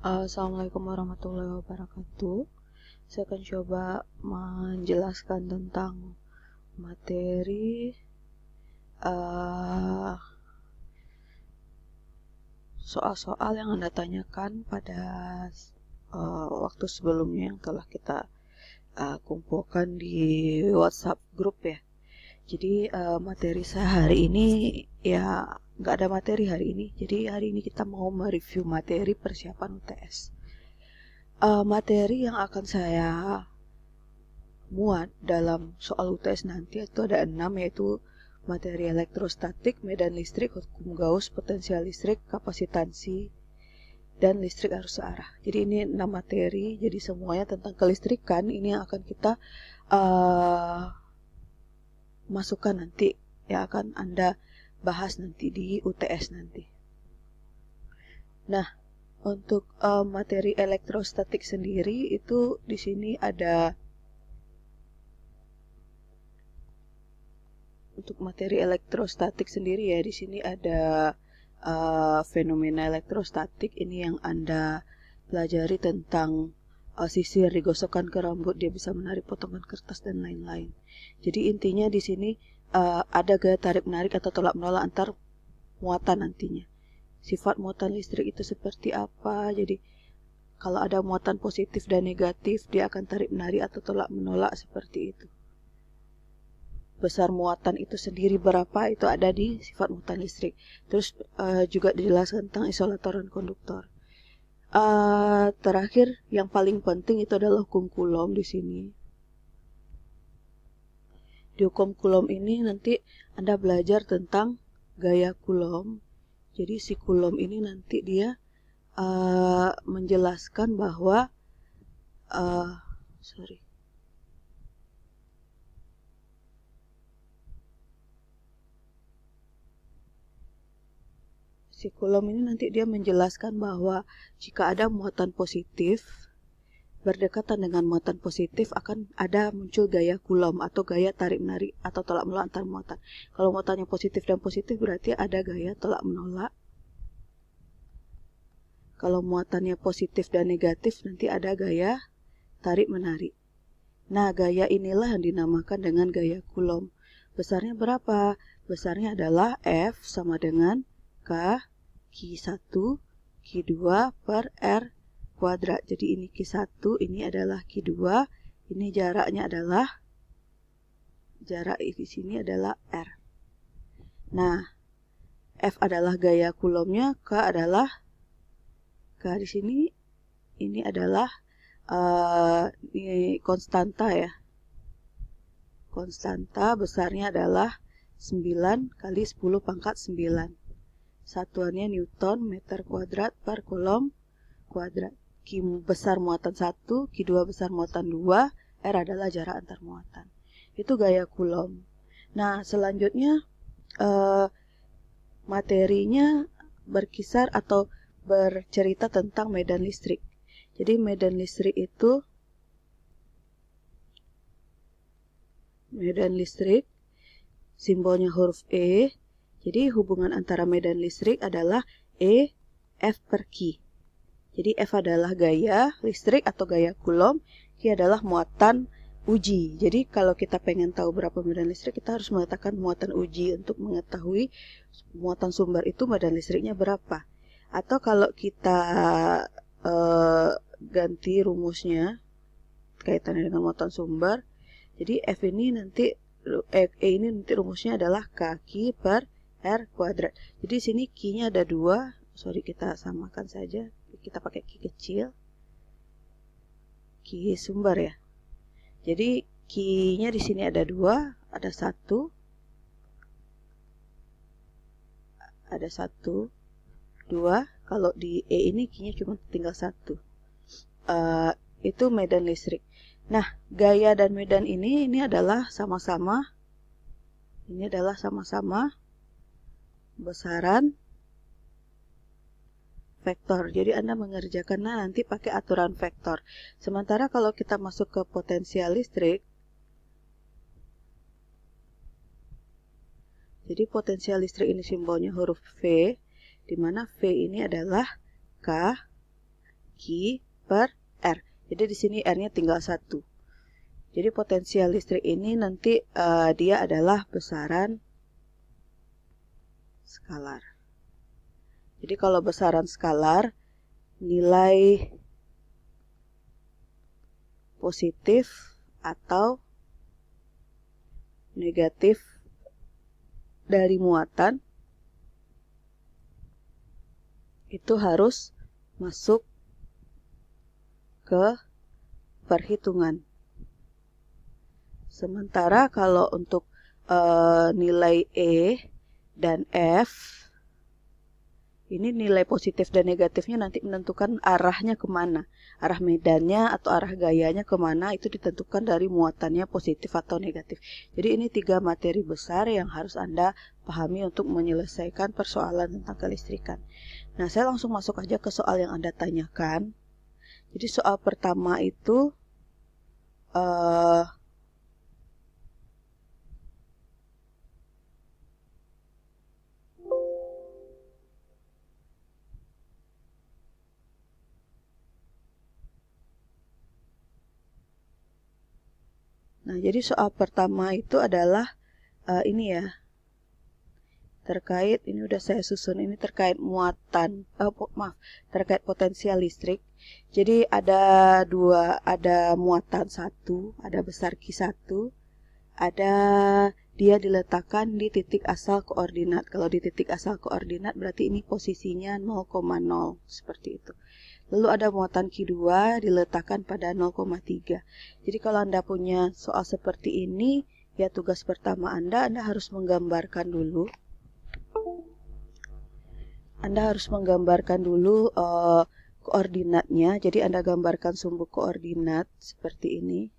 Assalamualaikum warahmatullahi wabarakatuh. Saya akan coba menjelaskan tentang materi uh, soal-soal yang Anda tanyakan pada waktu sebelumnya yang telah kita kumpulkan di WhatsApp grup ya. Jadi materi saya hari ini ya nggak ada materi hari ini. Jadi hari ini kita mau mereview materi persiapan UTS. Materi yang akan saya muat dalam soal UTS nanti itu ada 6, yaitu materi elektrostatik, medan listrik, hukum Gauss, potensial listrik, kapasitansi, dan listrik arus searah. Jadi ini 6 materi, jadi semuanya tentang kelistrikan ini yang akan kita masukkan nanti, yang akan Anda bahas nanti di UTS nanti. Nah, untuk materi elektrostatik sendiri itu di sini ada. Untuk materi elektrostatik sendiri ya, di sini ada fenomena elektrostatik. Ini yang Anda pelajari tentang sisir digosokkan ke rambut, dia bisa menarik potongan kertas dan lain-lain. Jadi intinya di sini ada gaya tarik menarik atau tolak menolak antar muatan nantinya. Sifat muatan listrik itu seperti apa? Jadi kalau ada muatan positif dan negatif, dia akan tarik menarik atau tolak menolak seperti itu. Besar muatan itu sendiri berapa, itu ada di sifat muatan listrik. Terus juga dijelaskan tentang isolator dan konduktor. Terakhir yang paling penting itu adalah hukum Coulomb di sini. Di hukum Coulomb ini nanti Anda belajar tentang gaya Coulomb. Jadi si Coulomb ini nanti dia menjelaskan bahwa si Coulomb ini nanti dia menjelaskan bahwa jika ada muatan positif berdekatan dengan muatan positif akan ada muncul gaya Coulomb atau gaya tarik menarik atau tolak menolak antar muatan. Kalau muatannya positif dan positif berarti ada gaya tolak menolak. Kalau muatannya positif dan negatif nanti ada gaya tarik menarik. Nah, gaya inilah yang dinamakan dengan gaya Coulomb. Besarnya berapa? Besarnya adalah F sama dengan K Q1 Q2 per R kuadrat. Jadi ini Q1, ini adalah Q2, ini jaraknya adalah jarak di sini adalah R. Nah, F adalah gaya Coulombnya, K di sini ini adalah ini konstanta ya. Konstanta besarnya adalah 9 kali 10 pangkat 9. Satuannya Newton meter kuadrat per Coulomb kuadrat. Q besar muatan 1, Q2 besar muatan 2, R adalah jarak antar muatan. Itu gaya Coulomb. Nah, selanjutnya materinya berkisar atau bercerita tentang medan listrik. Jadi medan listrik itu simbolnya huruf E. Jadi hubungan antara medan listrik adalah E F per Q. Jadi F adalah gaya listrik atau gaya Coulomb, Q adalah muatan uji. Jadi kalau kita pengen tahu berapa medan listrik, kita harus meletakkan muatan uji untuk mengetahui muatan sumber itu medan listriknya berapa. Atau kalau kita ganti rumusnya kaitannya dengan muatan sumber, jadi F ini nanti E ini nanti rumusnya adalah K per R kuadrat. Jadi sini Q-nya ada 2. Sorry, kita samakan saja. Kita pakai Q kecil. Q sumber ya. Jadi Q-nya di sini ada 2, ada 1. Ada 1, 2. Kalau di E ini Q-nya cuma tinggal 1. Itu medan listrik. Nah, gaya dan medan ini adalah sama-sama besaran vektor. Jadi Anda mengerjakannya nanti pakai aturan vektor. Sementara kalau kita masuk ke potensial listrik, jadi potensial listrik ini simbolnya huruf V, di mana V ini adalah K Q per R. Jadi di sini R-nya tinggal 1. Jadi potensial listrik ini nanti dia adalah besaran skalar. Jadi kalau besaran skalar, nilai positif atau negatif dari muatan itu harus masuk ke perhitungan. Sementara kalau untuk nilai E dan F, ini nilai positif dan negatifnya nanti menentukan arahnya kemana. Arah medannya atau arah gayanya kemana itu ditentukan dari muatannya positif atau negatif. Jadi ini 3 materi besar yang harus Anda pahami untuk menyelesaikan persoalan tentang kelistrikan. Nah, saya langsung masuk aja ke soal yang Anda tanyakan. Jadi soal pertama itu Nah, jadi soal pertama itu adalah ini ya, terkait, ini udah saya susun, ini terkait muatan, terkait potensial listrik. Jadi ada muatan 1, ada besar Q1, ada dia diletakkan di titik asal koordinat. Kalau di titik asal koordinat berarti ini posisinya 0,0, seperti itu. Lalu ada muatan Q2 diletakkan pada 0,3. Jadi kalau Anda punya soal seperti ini, ya tugas pertama Anda harus menggambarkan dulu. Anda harus menggambarkan dulu koordinatnya. Jadi Anda gambarkan sumbu koordinat seperti ini.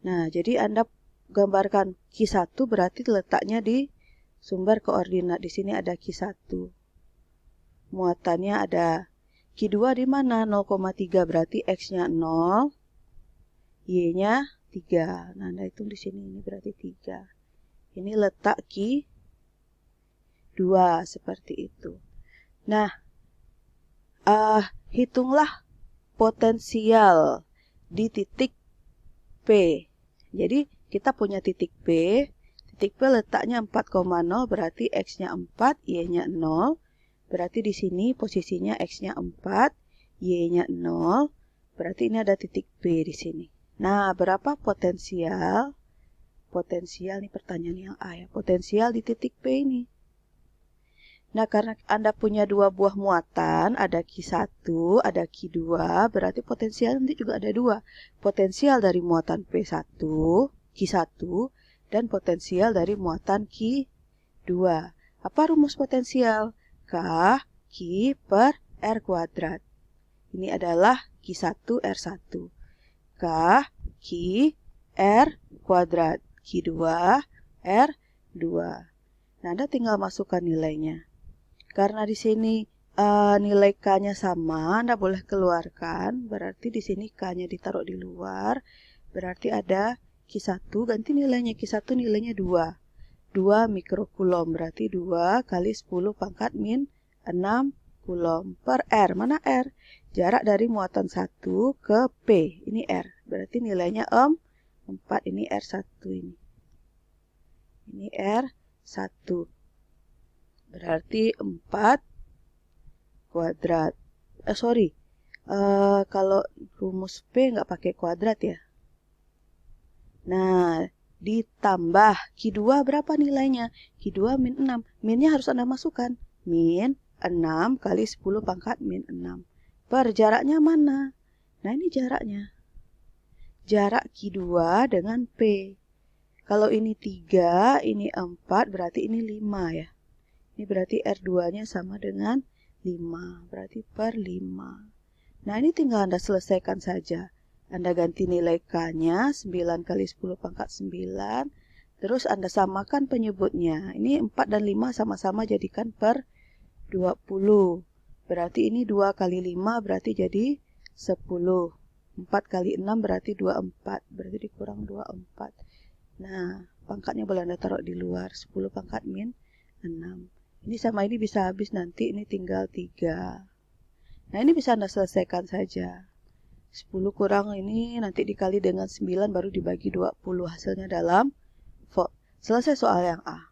Nah, jadi Anda gambarkan Q1 berarti letaknya di sumber koordinat. Di sini ada Q1. Muatannya ada Q2 di mana? 0,3 berarti X-nya 0, Y-nya 3. Nah, Anda hitung di sini, ini berarti 3. Ini letak Q2 seperti itu. Nah, hitunglah potensial di titik P. Jadi, kita punya titik P. Titik P letaknya 4,0 berarti X-nya 4, Y-nya 0. Berarti di sini posisinya X-nya 4, Y-nya 0. Berarti ini ada titik P di sini. Nah, berapa potensial? Potensial, ini pertanyaan yang A ya. Potensial di titik P ini. Nah, karena Anda punya 2 buah muatan, ada Q1, ada Q2, berarti potensial nanti juga ada 2. Potensial dari muatan P1, Q1, dan potensial dari muatan Q2. Apa rumus potensial? K Q per R kuadrat. Ini adalah Q1 R1. K Q R kuadrat. Q2 R2. Nah, Anda tinggal masukkan nilainya. Karena di sini nilai K-nya sama, Anda boleh keluarkan. Berarti di sini K-nya ditaruh di luar. Berarti ada Q1, ganti nilainya. Q1 nilainya 2. 2 mikrokulom, berarti 2 kali 10 pangkat min 6 kulom per R. Mana R? Jarak dari muatan 1 ke P. Ini R. Berarti nilainya 4. Ini R1 ini. Ini R1. Berarti 4 kuadrat. Kalau rumus P nggak pakai kuadrat ya. Nah, ditambah Q2 berapa nilainya? Q2 min 6. Minnya harus Anda masukkan. Min 6 kali 10 pangkat min 6. Per jaraknya mana? Nah, ini jaraknya. Jarak Q2 dengan P. Kalau ini 3, ini 4, berarti ini 5 ya. Ini berarti R2-nya sama dengan 5. Berarti per 5. Nah, ini tinggal Anda selesaikan saja. Anda ganti nilai K-nya 9 kali 10 pangkat 9. Terus Anda samakan penyebutnya. Ini 4 dan 5 sama-sama jadikan per 20. Berarti ini 2 kali 5 berarti jadi 10. 4 kali 6 berarti 24. Berarti dikurang 24. Nah, pangkatnya boleh Anda taruh di luar. 10 pangkat min 6. Ini sama ini bisa habis nanti. Ini tinggal 3. Nah, ini bisa Anda selesaikan saja. 10 kurang ini nanti dikali dengan 9 baru dibagi 20. Hasilnya dalam volt. Selesai soal yang A.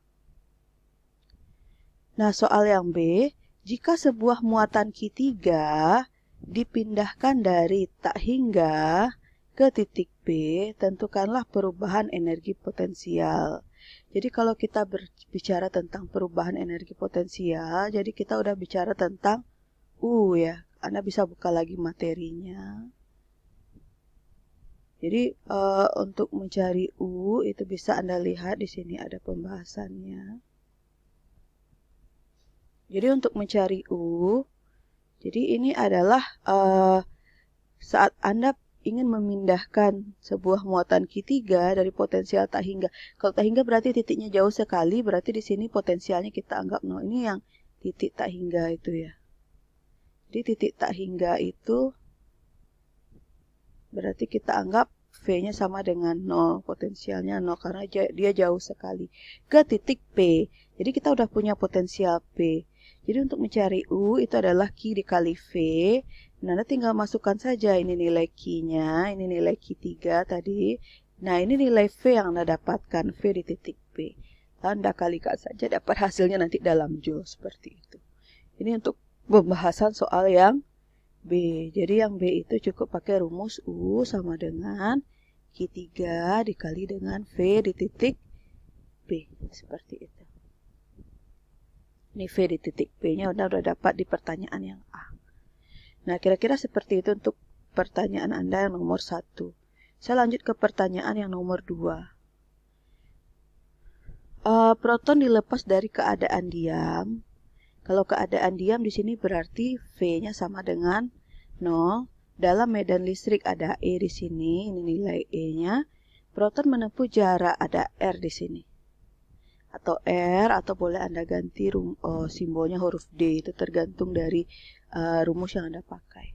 Nah, soal yang B, jika sebuah muatan Q3 dipindahkan dari tak hingga ke titik B, tentukanlah perubahan energi potensial. Jadi kalau kita berbicara tentang perubahan energi potensial, jadi kita udah bicara tentang U ya. Anda bisa buka lagi materinya. Jadi untuk mencari U itu bisa Anda lihat di sini ada pembahasannya. Jadi untuk mencari U, jadi ini adalah saat Anda ingin memindahkan sebuah muatan Q3 dari potensial tak hingga. Kalau tak hingga berarti titiknya jauh sekali, berarti di sini potensialnya kita anggap 0. Ini yang titik tak hingga itu ya. Jadi titik tak hingga itu berarti kita anggap V-nya sama dengan 0, potensialnya 0 karena dia jauh sekali. Ke titik P, jadi kita udah punya potensial P. Jadi untuk mencari U itu adalah Q dikali V. Nah, Anda tinggal masukkan saja ini nilai Q-nya, ini nilai Q3 tadi. Nah, ini nilai V yang Anda dapatkan, V di titik P. Anda kalikan saja, dapat hasilnya nanti dalam Joule seperti itu. Ini untuk pembahasan soal yang B. Jadi yang B itu cukup pakai rumus U sama dengan Q3 dikali dengan V di titik B. Seperti itu. Ini V di titik P-nya udah dapat di pertanyaan yang A. Nah, kira-kira seperti itu untuk pertanyaan Anda yang nomor 1. Saya lanjut ke pertanyaan yang nomor 2. Proton dilepas dari keadaan diam. Kalau keadaan diam di sini berarti V-nya sama dengan 0. Dalam medan listrik ada E di sini, ini nilai E-nya. Proton menempuh jarak, ada R di sini. Atau R, atau boleh Anda ganti simbolnya huruf D, itu tergantung dari rumus yang Anda pakai.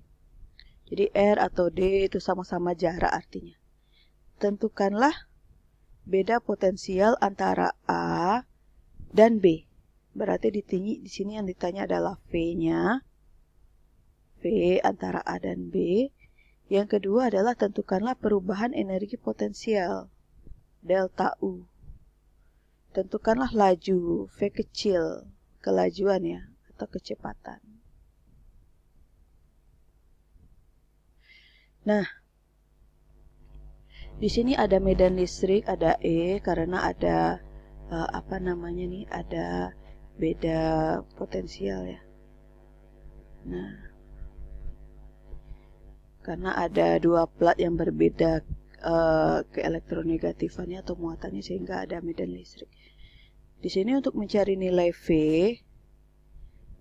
Jadi R atau D itu sama-sama jarak artinya. Tentukanlah beda potensial antara A dan B. Berarti di sini yang ditanya adalah V-nya. V antara A dan B. Yang kedua adalah tentukanlah perubahan energi potensial. Delta U. Tentukanlah laju, V kecil, kelajuan ya, atau kecepatan. Nah, di sini ada medan listrik, ada E, karena ada, ada beda potensial ya. Nah, karena ada dua plat yang berbeda keelektronegatifannya atau muatannya sehingga ada medan listrik. Di sini untuk mencari nilai V,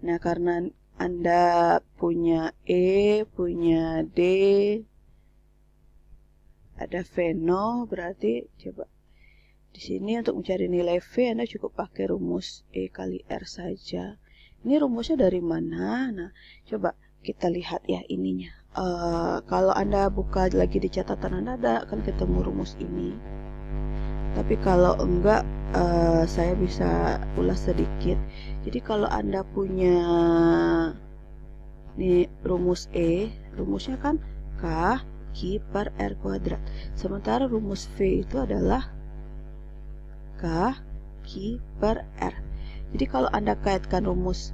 nah karena Anda punya E, punya D, ada V0, berarti coba di sini untuk mencari nilai V Anda cukup pakai rumus E kali R saja. Ini rumusnya dari mana? Nah, coba kita lihat ya ininya. Kalau Anda buka lagi di catatan Anda akan ketemu rumus ini. Tapi kalau enggak, saya bisa ulas sedikit. Jadi kalau Anda punya nih rumus E, rumusnya kan K Q per R kuadrat. Sementara rumus V itu adalah K Q per R. Jadi kalau Anda kaitkan rumus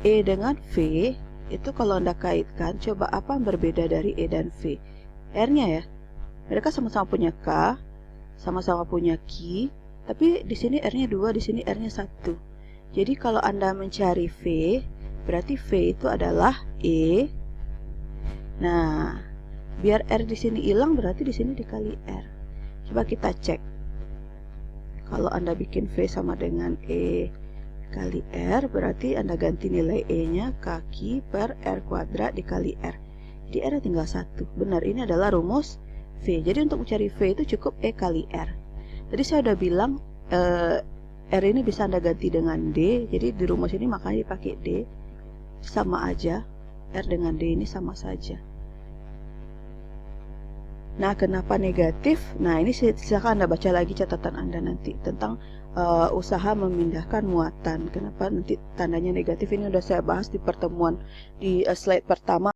E dengan V, itu kalau Anda kaitkan, coba apa yang berbeda dari E dan V? R-nya ya. Mereka sama-sama punya K, sama-sama punya Q, tapi di sini R-nya 2, di sini R-nya 1. Jadi kalau Anda mencari V, berarti V itu adalah E. Nah, biar R di sini hilang, berarti di sini dikali R. Coba kita cek. Kalau Anda bikin V sama dengan E kali R, berarti Anda ganti nilai E-nya Q per R kuadrat dikali R. Jadi R tinggal 1. Benar, ini adalah rumus V. Jadi untuk mencari V itu cukup E kali R. Tadi saya udah bilang R ini bisa Anda ganti dengan D. Jadi di rumus ini makanya dipakai D. Sama aja. R dengan D ini sama saja. Nah, kenapa negatif? Nah, ini silakan Anda baca lagi catatan Anda nanti tentang usaha memindahkan muatan. Kenapa nanti tandanya negatif? Ini sudah saya bahas di pertemuan di slide pertama.